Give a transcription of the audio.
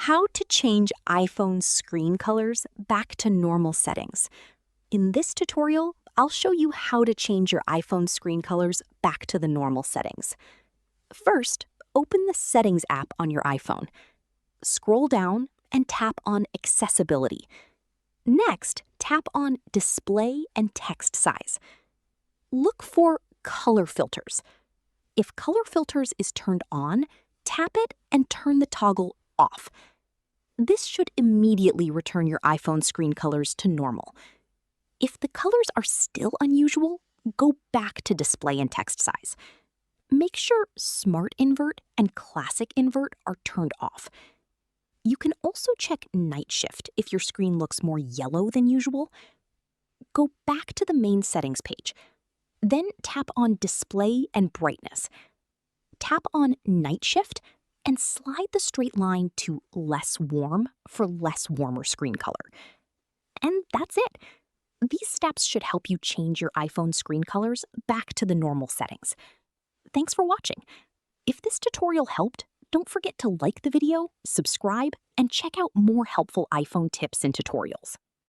How to change iPhone screen colors back to normal settings. In this tutorial, I'll show you how to change your iPhone screen colors back to the normal settings. First, open the Settings app on your iPhone. Scroll down and tap on Accessibility. Next, tap on Display and Text Size. Look for Color Filters. If Color Filters is turned on, tap it and turn the toggle off. This should immediately return your iPhone screen colors to normal. If the colors are still unusual, go back to Display and Text Size. Make sure Smart Invert and Classic Invert are turned off. You can also check Night Shift if your screen looks more yellow than usual. Go back to the main settings page. Then tap on Display and Brightness. Tap on Night Shift and slide the straight line to Less Warm for less warmer screen color. And that's it. These steps should help you change your iPhone screen colors back to the normal settings. Thanks for watching. If this tutorial helped, don't forget to like the video, subscribe, and check out more helpful iPhone tips and tutorials.